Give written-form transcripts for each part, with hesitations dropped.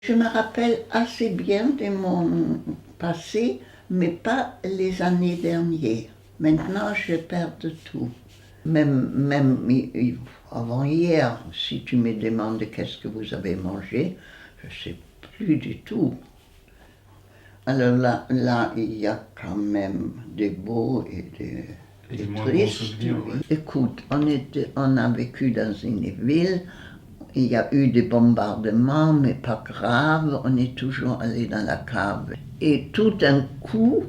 Je me rappelle assez bien de mon passé, mais pas les années dernières. Maintenant, je perds de tout. Même avant-hier, si tu me demandes qu'est-ce que vous avez mangé, je ne sais plus du tout. Alors là, il y a quand même des beaux et des moins bons tristes. souvenirs, ouais. Écoute, on a vécu dans une ville, il y a eu des bombardements, mais pas grave, on est toujours allé dans la cave. Et tout d'un coup,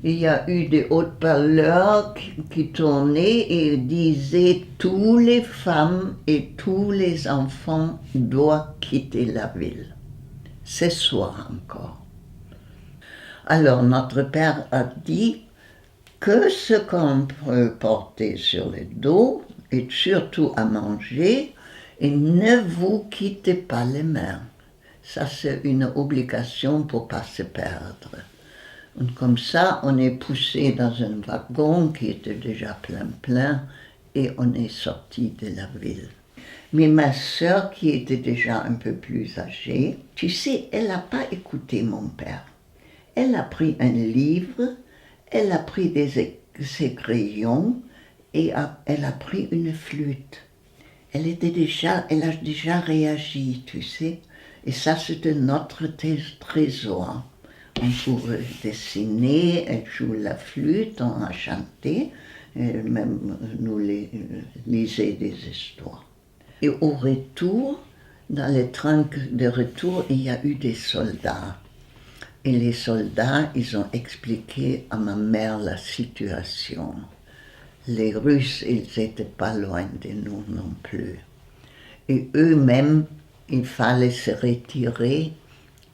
il y a eu des haut-parleurs qui tournaient et disaient « Toutes les femmes et tous les enfants doivent quitter la ville. » Ce soir encore. Alors notre père a dit que ce qu'on peut porter sur le dos, et surtout à manger, et ne vous quittez pas les mains. Ça, c'est une obligation pour ne pas se perdre. Et comme ça, on est poussé dans un wagon qui était déjà plein, et on est sorti de la ville. Mais ma sœur, qui était déjà un peu plus âgée, tu sais, elle n'a pas écouté mon père. Elle a pris un livre, elle a pris ses crayons et elle a pris une flûte. Elle a déjà réagi, tu sais. Et ça, c'était notre trésor. On pouvait dessiner, elle joue la flûte, on a chanté, elle même nous lisait des histoires. Et au retour, dans les trains de retour, il y a eu des soldats. Et les soldats, ils ont expliqué à ma mère la situation. Les Russes, ils n'étaient pas loin de nous non plus. Et eux-mêmes, il fallait se retirer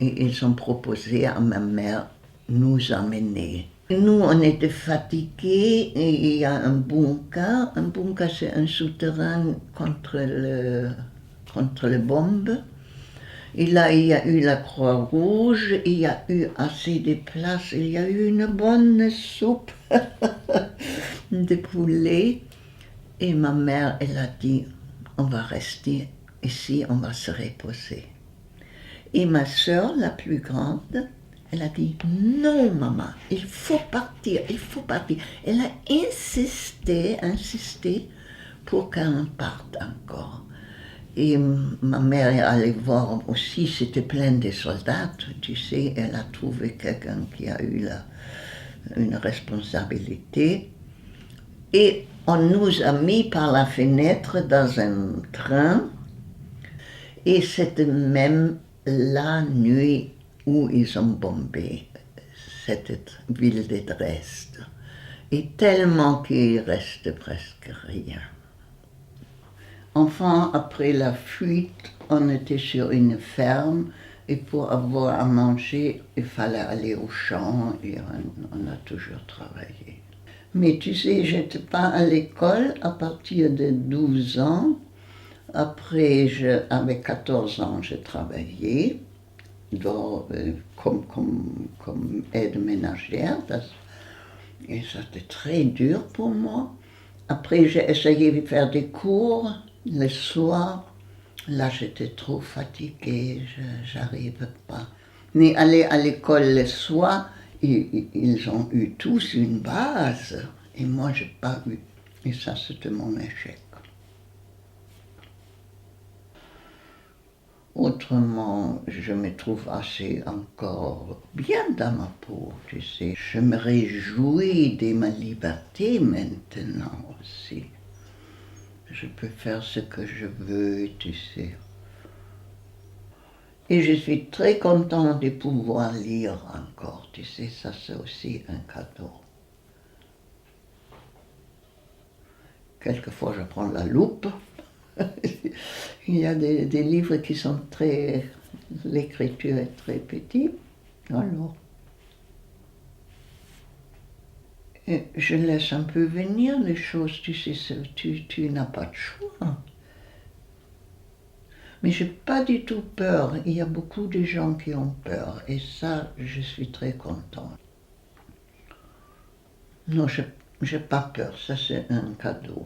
et ils ont proposé à ma mère nous emmener. Nous, on était fatigués et il y a un bunker. Un bunker, c'est un souterrain contre les bombes. Et là, il y a eu la Croix-Rouge, il y a eu assez de place, il y a eu une bonne soupe de poulet. Et ma mère, elle a dit, on va rester ici, on va se reposer. Et ma sœur, la plus grande, elle a dit, non maman, il faut partir, il faut partir. Elle a insisté pour qu'on parte encore. Et ma mère est allée voir aussi, c'était plein de soldats, tu sais, elle a trouvé quelqu'un qui a eu une responsabilité. Et on nous a mis par la fenêtre dans un train, et c'était même la nuit où ils ont bombé cette ville de Dresde. Et tellement qu'il reste presque rien. Enfin, après la fuite, on était sur une ferme et pour avoir à manger, il fallait aller au champ et on a toujours travaillé. Mais tu sais, je n'étais pas à l'école à partir de 12 ans. Après, avec 14 ans, j'ai travaillé comme aide ménagère. Et c'était très dur pour moi. Après, j'ai essayé de faire des cours le soir. Là, j'étais trop fatiguée, je n'arrivais pas. Mais aller à l'école le soir, ils ont eu tous une base. Et moi, je n'ai pas eu. Et ça, c'était mon échec. Autrement, je me trouve assez encore bien dans ma peau, tu sais. Je me réjouis de ma liberté maintenant aussi. Je peux faire ce que je veux, tu sais. Et je suis très contente de pouvoir lire encore, tu sais, ça c'est aussi un cadeau. Quelquefois je prends la loupe. Il y a des livres qui sont l'écriture est très petite, alors. Et je laisse un peu venir les choses, tu sais, tu n'as pas de choix. Mais je n'ai pas du tout peur, il y a beaucoup de gens qui ont peur, et ça, je suis très contente. Non, je n'ai pas peur, ça c'est un cadeau.